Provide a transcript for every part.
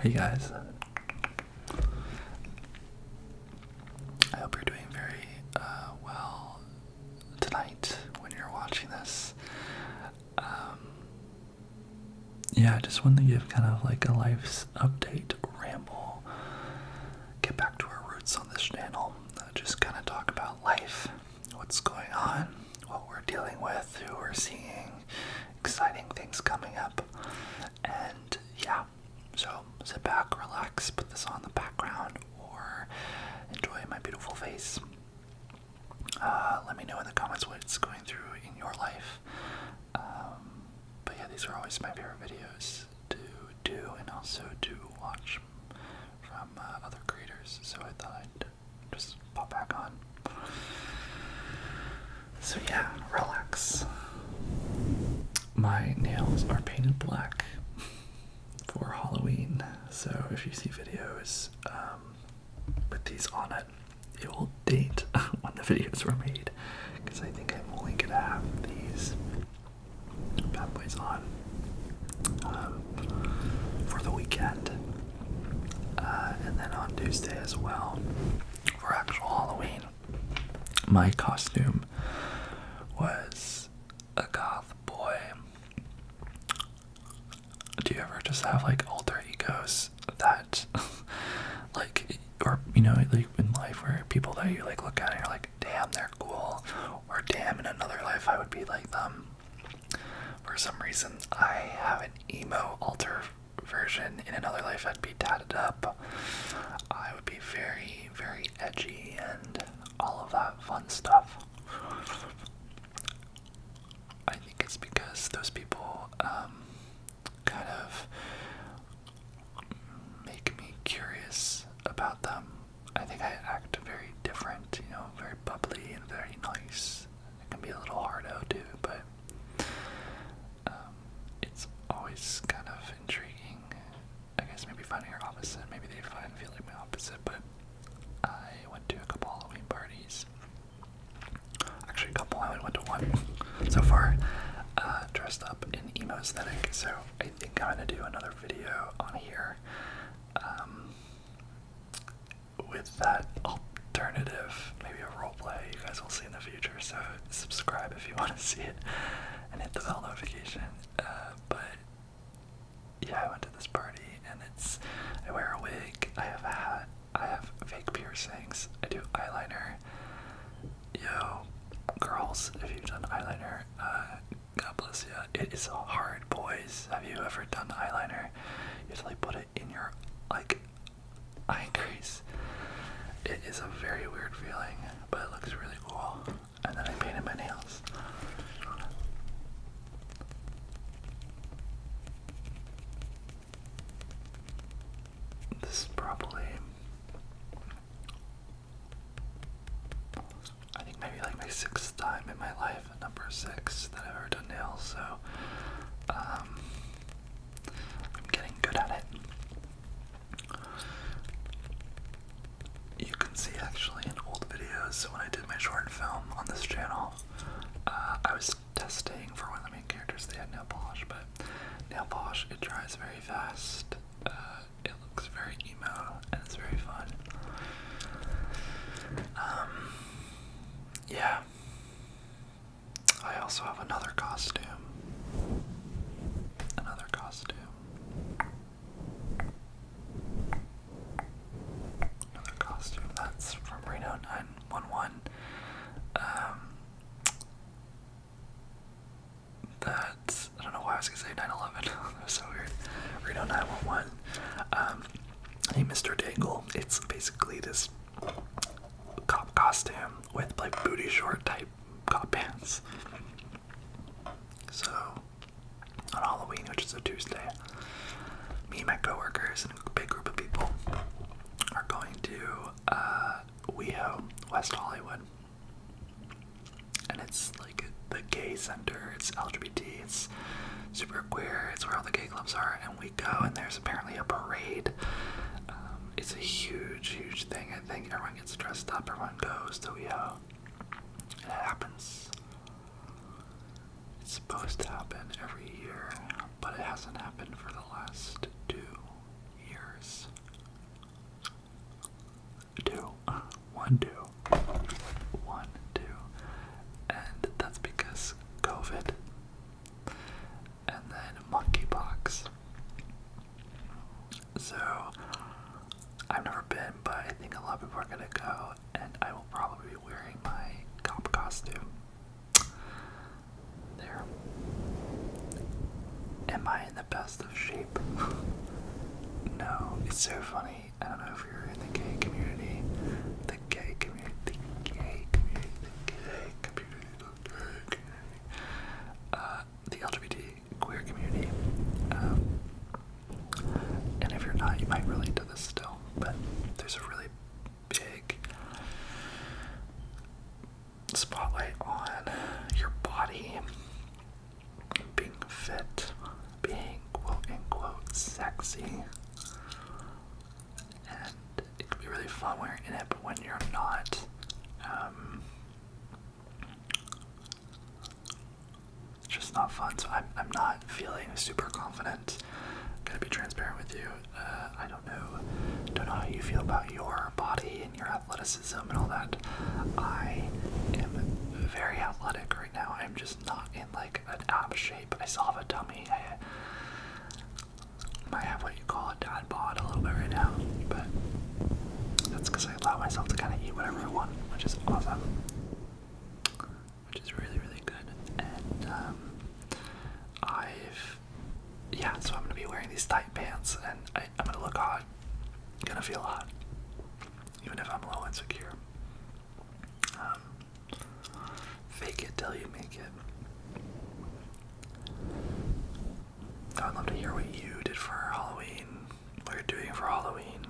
Hey guys. I hope you're doing very well tonight when you're watching this. Yeah, I just wanted to give kind of like a life's update ramble. Get back to our roots on this channel. Just kind of talk about life, what's going on, what we're dealing with, who we're seeing, exciting things coming up, and yeah. So sit back, relax, put this on the background, or enjoy my beautiful face. Let me know in the comments what's going through in your life. But yeah, these are always my favorite videos to do and also to watch from other creators. So I thought I'd just pop back on. So yeah, relax. My nails are painted black for Halloween, so if you see videos with these on it, it will date when the videos were made, because I think I'm only gonna have these bad boys on for the weekend, and then on Tuesday as well for actual Halloween. My costume was a goth boy. Do you ever just have like alter egos that like, or you know, like in life where people that you like look at and you're like, damn, they're cool, or damn, in another life I would be like them. For some reason I have an emo alter version. In another life I'd be tatted up. I would be very, very edgy and all of that fun stuff. I think it's because those people kind of make me curious about them. I think I act very different, you know, very bubbly and very nice. It can be a little hardo too, but it's always kind of intriguing. I guess maybe finding your opposite. Maybe they feel like my opposite, but I went to a couple Halloween parties. Actually a couple, I only went to one so far, dressed up in emo aesthetic, so I think I'm gonna do another video on here with that alternative, maybe a roleplay you guys will see in the future, so subscribe if you want to see it and hit the bell notification. But yeah, I went to this party and I wear a wig, I have a hat, I have fake piercings, I do eyeliner. Yo, girls, if you've done eyeliner, God bless you. It is hard, boys. Have you ever done eyeliner? You have to like put it in your like eye crease. It is a very weird feeling, but it looks really cool. And then I painted my nails. This is probably, I think maybe like my 6th time in my life, number 6 that I've ever done nails, so I'm getting good at it. You can see actually in old videos when I did my short film on this channel, I was testing for one of the main characters. They had nail polish, but nail polish, it dries very fast. It looks very emo and it's very fun. Yeah. I also have another costume. Another costume. Another costume that's from Reno 911. That's, I don't know why I was gonna say 9/11. That was so weird. Reno 911. Hey, Mr. Dangle. It's basically this cop costume with like booty short type cop pants. So on Halloween, which is a Tuesday, me and my coworkers and a big group of people are going to WeHo, West Hollywood, and it's like the gay center. It's LGBT, it's super queer, it's where all the gay clubs are, and we go and there's apparently a parade. It's a huge thing. I think everyone gets dressed up, everyone goes to WeHo, and it happens. It's supposed to happen every year, but it hasn't happened for the last 2 years. 2. 1, 2. 1, 2. And that's because COVID. And then monkeypox. So, I've never been, but I think a lot of people are gonna go, and I will probably be wearing my cop costume. There. Am I in the best of shape? No, it's so funny. I don't know if you're in the gay community. The gay community. The gay community. The gay community. The gay community. The LGBT queer community. And if you're not, you might relate to this still. But there's a really big spotlight on your body being fit, being quote unquote sexy, and it can be really fun when you're in it, but when you're not, it's just not fun. So I'm not feeling super confident. I'm gonna be transparent with you. I don't know how you feel about your body and your athleticism and all that. I am very athletic right now. I'm just not in like an ab shape. I still have a tummy. I might have what you call a dad bod a little bit right now, but that's because I allow myself to kind of eat whatever I want, which is awesome, which is really, really good. And so I'm gonna be wearing these tight pants, and I'm gonna look hot. I'm gonna feel hot, even if I'm a little insecure. Fake it till you make it. I would love to hear what you did for Halloween, what you're doing for Halloween.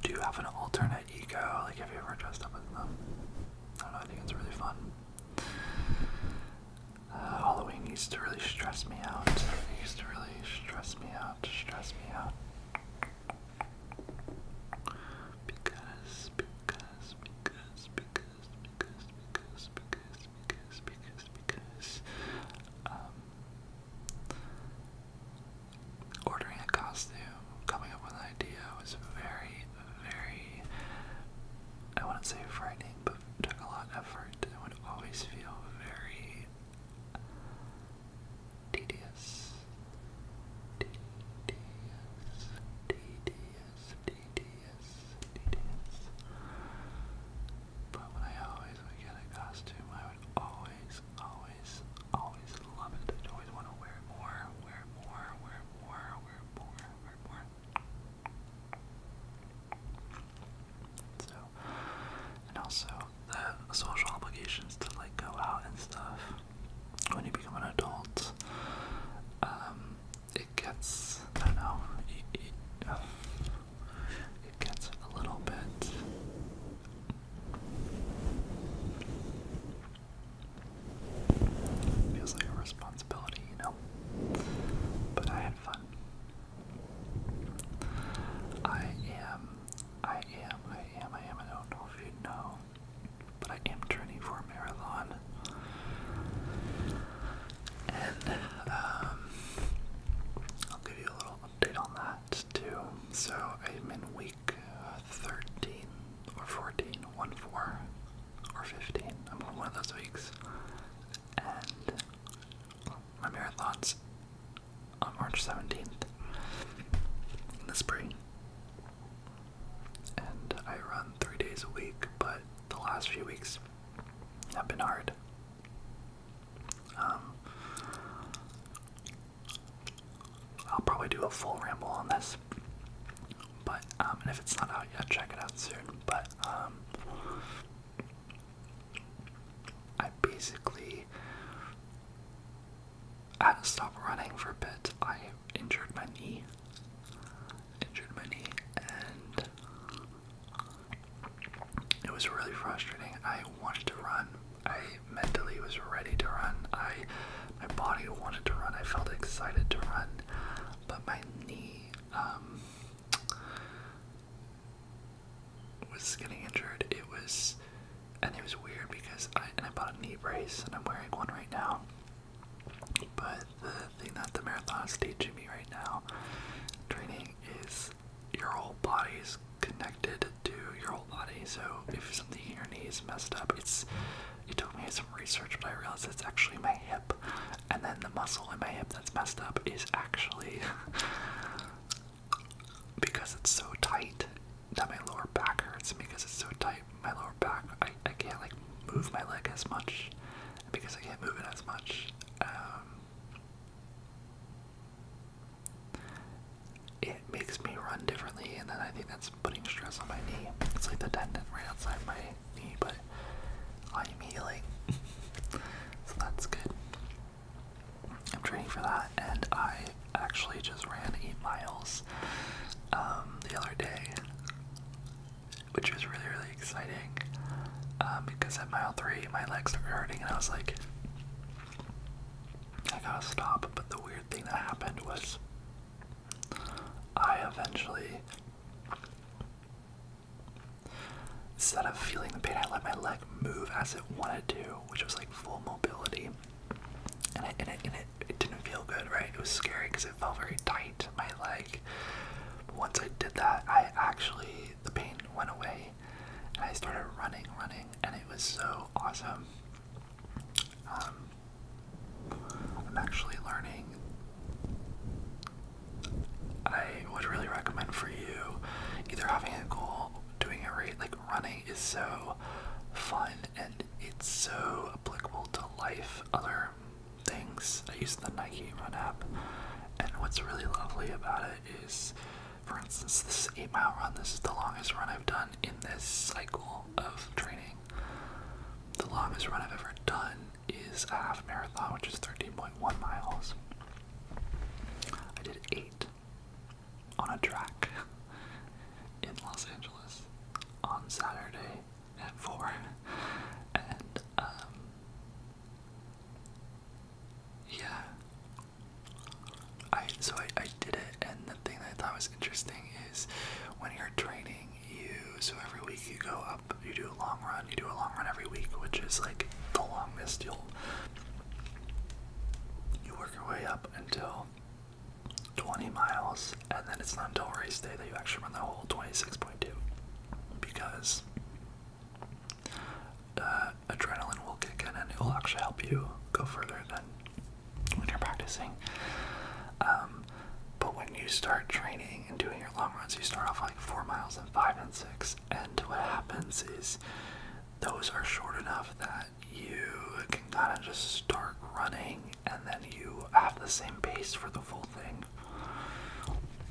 Do you have an alternate ego? Like, have you ever dressed up as them? I don't know, I think it's really fun. Halloween used to really stress me out. It used to really stress me out. Because ordering a costume, coming up with an idea was very, very, I wouldn't say frightening, but took a lot of effort. It would always feel very tedious. But when I always would get a costume, I would always love it. I'd always want to wear more. So, and also the social obligations to like go out and stuff. When you become an adult, it gets, I don't know, it gets a little bit feels like a responsibility, you know, but I had fun. I don't know if you know, but I am training for a marathon. And I'll give you a little update on that too. So I'm in week 13 or 14, 1-4 or 15. I'm on one of those weeks. And my marathon's on March 17th in the spring. And I run 3 days a week, but the last few weeks have been hard. I'll probably do a full ramble on this, but and if it's not out yet, check it out soon. But I basically had to stop running for a bit. I injured my knee, and it was really frustrating. I wanted to run. I mentally was ready to run. My body wanted to run. I felt excited to run, but my knee was getting injured. It was weird because I bought a knee brace and I'm wearing one right now. But the thing that the marathon is teaching me right now, training, is your whole body's so if something in your knee is messed up, it took me some research, but I realized it's actually my hip, and then the muscle in my hip that's messed up is actually because it's so tight that my lower back hurts. Because it's so tight, my lower back, I can't like move my leg as much. Because I can't move it as much, it makes me run differently, and then I think that's putting stress on my knee. It's like the tendon right outside my knee, but I'm healing. So that's good. I'm training for that, and I actually just ran 8 miles the other day, which was really, really exciting. Because at mile 3, my legs started hurting, and I was like, I gotta stop. But the weird thing that happened was I eventually, instead of feeling the pain, I let my leg move as it wanted to, which was like full mobility. And it didn't feel good, right? It was scary because it felt very tight, my leg. But once I did that, the pain went away, and I started running, and it was so awesome. I'm actually learning. I would really recommend for you either having a goal, doing it right, like running is so fun and it's so applicable to life, other things. I use the Nike Run app, and what's really lovely about it is, for instance, this 8-mile run, this is the longest run I've done in this cycle of training. The longest run I've ever done is a half marathon, which is 13.1 miles. I did 8 on a track in Los Angeles on Saturday at 4. And, yeah. I did it, and the thing that I thought was interesting is when you're training, so every week you go up, you do a long run, every week, which is like the longest. You work your way up until 20 miles, and then it's not until race day that you actually run the whole 26.2, because adrenaline will kick in and it will actually help you go further than when you're practicing. But when you start training and doing your long runs, you start off like 4 miles and 5 and 6, and what happens is those are short enough that you can kind of just start running, and then you have the same pace for the full thing.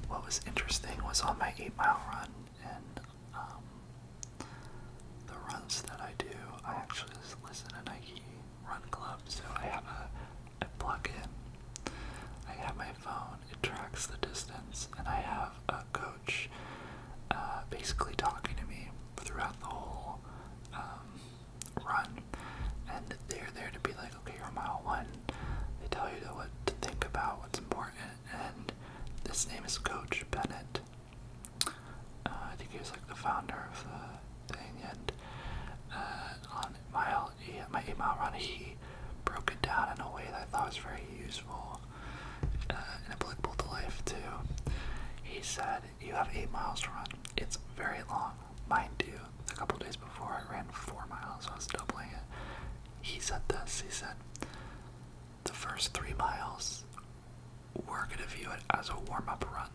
What was interesting was on my 8-mile run, and the runs that I do, I actually just listen to Nike Run Club, so I plug in, I have my phone, it tracks the distance, and I have a coach basically talking to me throughout the whole run, and they're there to be like, okay, you're on mile 1, they tell you what to think about, what's important, and his name is Coach Bennett. I think he was like the founder of the thing, and on my 8-mile run, he broke it down in a way that I thought was very useful and applicable to life too. He said, you have 8 miles to run. It's very long. Mind you, a couple days before I ran 4 miles, so I was doubling it. He said this, he said, the first 3 miles, we're going to view it as a warm-up run.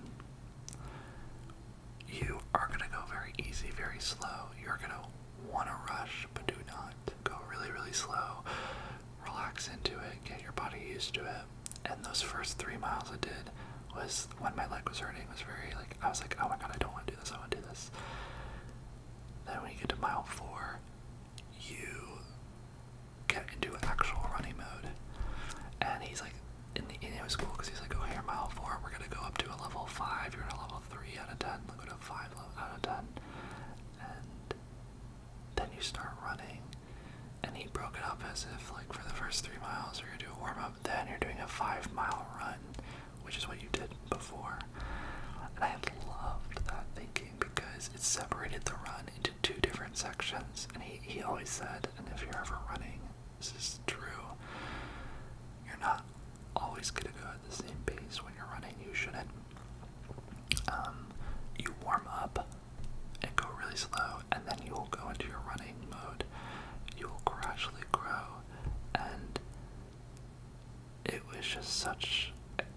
You are going to go very easy, very slow. You're going to want to rush, but do not. Go really, really slow. Relax into it. Get your body used to it. And those first 3 miles I did was when my leg was hurting. Was very like, I was like, oh my god, I don't want to do this. I want to do this. Then when you get to mile 4, you get into actual running mode. And he's like, and it was cool because he's like, oh, here, mile 4, we're going to go up to a level 5. You're at a level 3 out of 10. Go to 5 out of 10. And then you start running. And he broke it up as if, like, for the first 3 miles, you're going to do a warm-up. Then you're doing a 5-mile run, which is what you did before. And I loved that thinking because it separated the run into 2 different sections. And he always said, and if you're ever running, this is true, you're not always going to go at the same pace when you're running. You shouldn't. You warm up and go really slow, and then you will go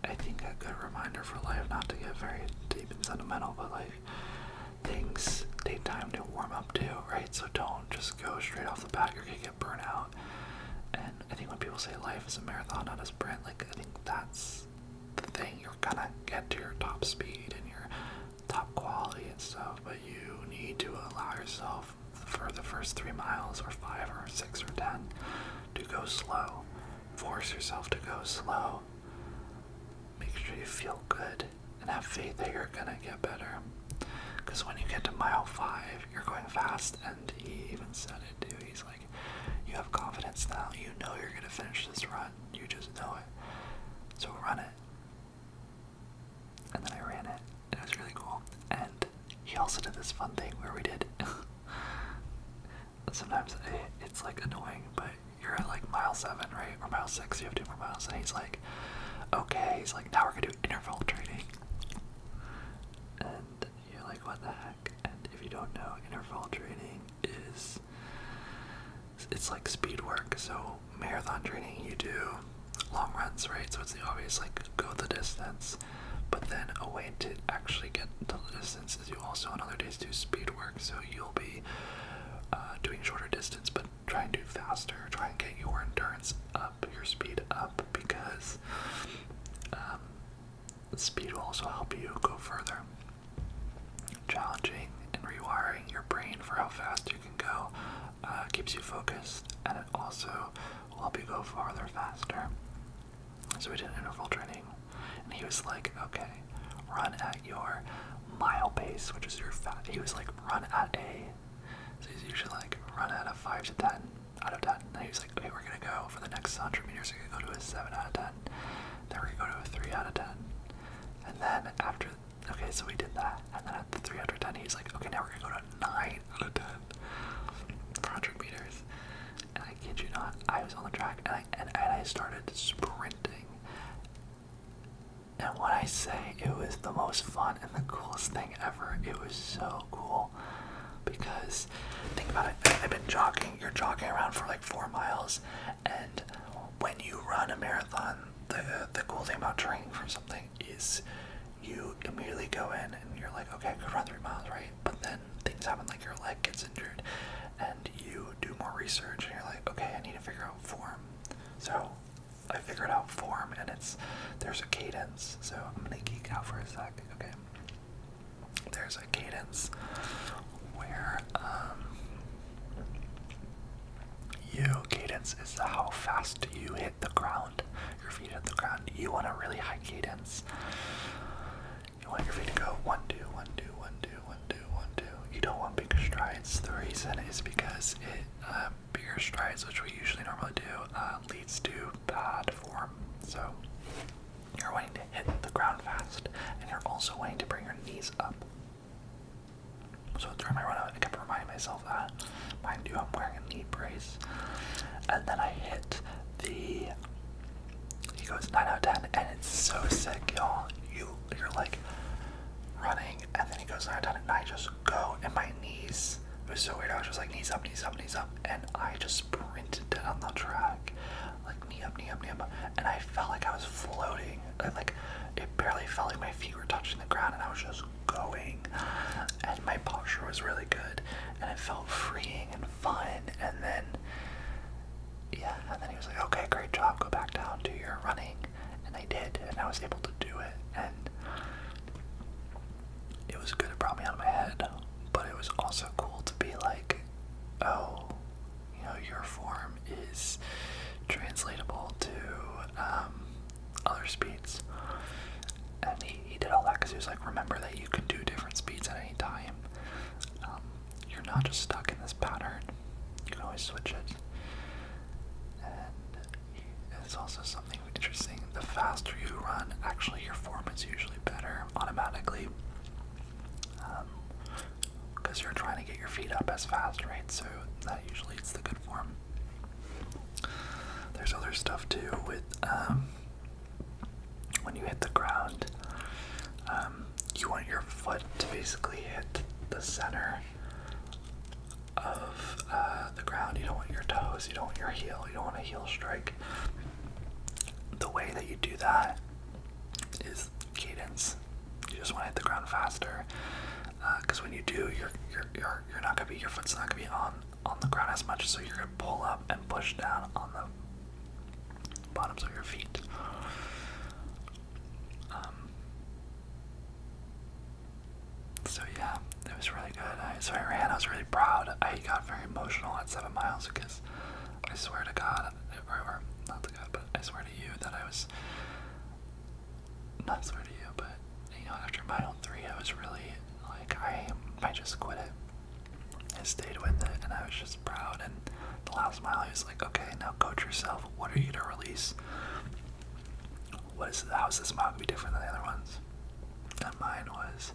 I think a good reminder for life, not to get very deep and sentimental, but like things take time to warm up to, right? So don't just go straight off the bat, you're gonna get burnt out. And I think when people say life is a marathon, not a sprint, like I think that's the thing. You're gonna get to your top speed and your top quality and stuff, but you need to allow yourself for the first 3 miles or 5 or 6 or 10 to go slow. Force yourself to go slow. Make sure you feel good and have faith that you're gonna get better. Because when you get to mile 5, you're going fast, and he even said it too. He's like, you have confidence now. You know you're gonna finish this run. You just know it. So run it. And then I ran it. It was really cool. And he also did this fun thing where we did. Sometimes it's like annoying, but you're at like mile 7, right? Or mile 6, you have 2 more miles, and he's like, okay, he's like, now we're gonna do interval training. And you're like, what the heck? And if you don't know, interval training is, it's like speed work. So marathon training, you do long runs, right? So it's the obvious, like, go the distance. But then a way to actually get to the distance is you also on other days do speed work. So you'll be doing shorter distance, but try and do faster. Try and get your endurance up, your speed up, because speed will also help you go further. Challenging and rewiring your brain for how fast you can go keeps you focused, and it also will help you go farther faster. So we did interval training, and he was like, okay, run at your mile pace, which is your fat. He was like, run at a, so he's usually like, run at a 5 to 10 out of 10. And he was like, okay, we're gonna go for the next 100 meters, we're gonna go to a 7 out of 10. Then we're gonna go to a 3 out of 10. And then after, okay, so we did that. And then at the 3 out of 10, he's like, okay, now we're gonna go to 9 out of 10 for 100 meters. And I kid you not, I was on the track, and I started sprinting. And when I say it was the most fun and the coolest thing ever, it was so cool. Because, think about it, I've been jogging, you're jogging around for like 4 miles, and when you run a marathon, the cool thing about training for something is you immediately go in and you're like, okay, I could run 3 miles, right? But then things happen, like your leg gets injured, and you do more research, and you're like, okay, I need to figure out form. So I figured out form, and there's a cadence. So I'm gonna geek out for a sec, okay? There's a cadence where cadence is how fast you hit the ground. Your feet hit the ground. You want a really high cadence. You want your feet to go 1, 2, 1, 2, 1, 2, 1, 2, 1, 2. You don't want big strides. The reason is because bigger strides, which we usually normally do, leads to bad form. So you're wanting to hit the ground fast, and you're also wanting to bring your knees up. So during my run out, I kept reminding myself that. Mind you, I'm wearing a knee brace. And then I hit he goes 9 out of 10, and it's so sick, y'all. You're like running, and then he goes 9 out of 10, and I just go, and my knees, it was so weird. I was just like, knees up, knees up, knees up, and I just sprinted down the track, like knee up, knee up, knee up, and I felt like I was floating. Like, it barely felt like my feet were touching the ground, and I was just going, and my posture was really good, and it felt freeing and fun. And then he was like, okay, great job, go back down to your running, and I did, and I was able to do it, and it was good. It brought me out of my head, but it was also cool to be like, oh, you know, your form is translatable to other speeds. And he did all that because he was like, remember that you can do different speeds at any time. You're not just stuck in this pattern. You can always switch it. And it's also something interesting. The faster you run, actually your form is usually better automatically. Because you're trying to get your feet up as fast, right? So that usually leads to good form. There's other stuff too with when you hit the ground, you want your foot to basically hit the center of the ground. You don't want your toes, you don't want your heel, you don't want a heel strike. The way that you do that just want to hit the ground faster. Because when you do, you're not gonna be, your foot's not gonna be on the ground as much, so you're gonna pull up and push down on the bottoms of your feet. So yeah, it was really good. So I ran. I was really proud. I got very emotional at 7 miles because I swear to God, or not to God, but I swear to you that I was not swear to you, but you know, after mile 3, I was really like, I might just quit it. I stayed with it, and I was just proud. And the last mile, he was like, okay, now coach yourself. What are you gonna release? How is this mile gonna be different than the other ones? And mine was,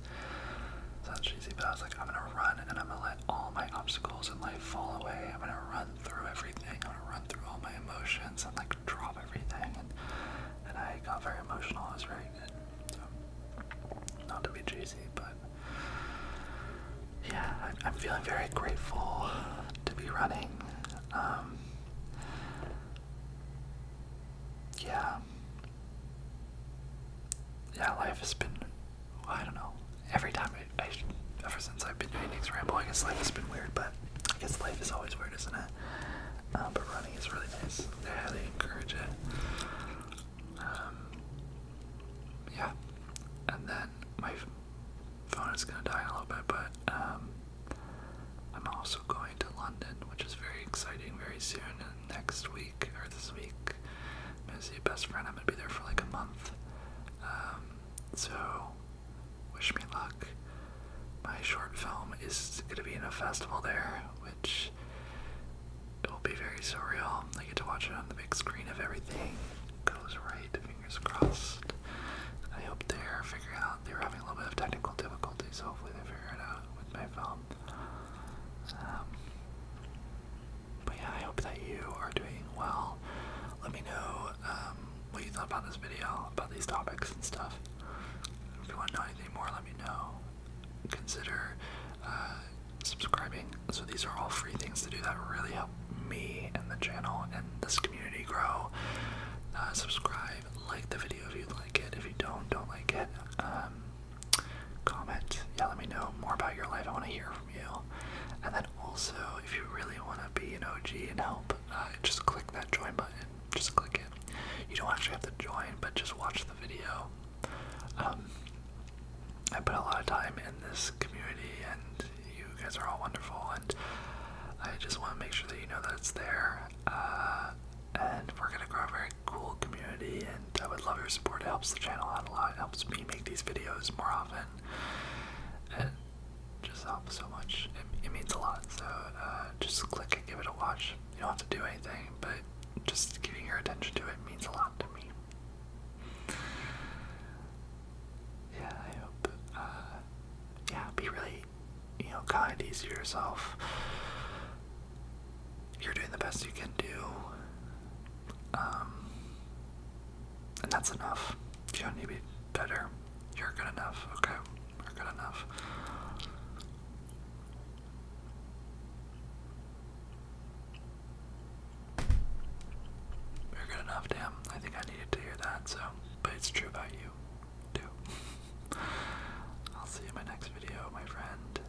sounds cheesy, but I was like, I'm gonna run, and I'm gonna let all my obstacles in life fall away. I'm gonna run through everything. I'm gonna run through all my emotions and like drop everything. And I got very emotional. It was very good. So, not to be cheesy, but yeah, I'm feeling very grateful to be running. Yeah, life has been, well, I don't know, every time ever since I've been doing Nick's Ramble, I guess life has been weird, but I guess life is always weird, isn't it? But running is really nice. I highly encourage it. Yeah, and then my phone is going to die in a little bit, but I'm also going to London, which is very exciting, very soon, and next week, or this week, I'm going to see a best friend. I'm going to be there for like a month. So, wish me luck. My short film is going to be in a festival there, which it will be very surreal. I get to watch it on the big screen if everything goes right, fingers crossed. I hope they were having a little bit of technical difficulties, so hopefully they figure it out with my film. But yeah, I hope that you are doing well. Let me know what you thought about this video, about these topics and stuff. If you want to know anything more, let me know. Consider subscribing. So these are all free things to do that really help me and the channel and this community grow. Subscribe, like the video if you like it. If you don't like it, comment. Yeah, let me know more about your life. I want to hear from you. And then also, if you really want to be an OG and help, just click that join button. Just click it. You don't actually have to join, but just watch the video. I put a lot of time in this community, and you guys are all wonderful, and I just want to make sure that you know that it's there. And we're gonna grow a very cool community, and I would love your support. It helps the channel out a lot. It helps me make these videos more often, and just helps so much. It means a lot. So just click and give it a watch. You don't have to do anything, but just giving your attention to it means a lot to me. Yeah, I hope. Yeah, be really, kind, easy to yourself. You're doing the best you can do. And that's enough. You don't need to be better. You're good enough, okay? You're good enough. You're good enough, damn. I think I needed to hear that, so, but it's true about you, too. I'll see you in my next video, my friend.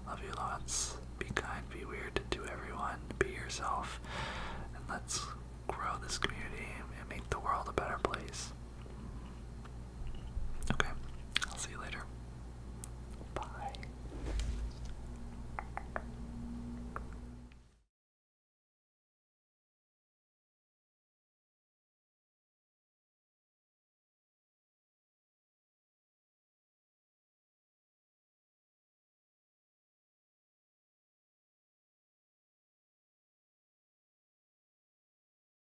Love you lots. Be kind, be weird to everyone. Be yourself. And let's grow this community and make the world a better place.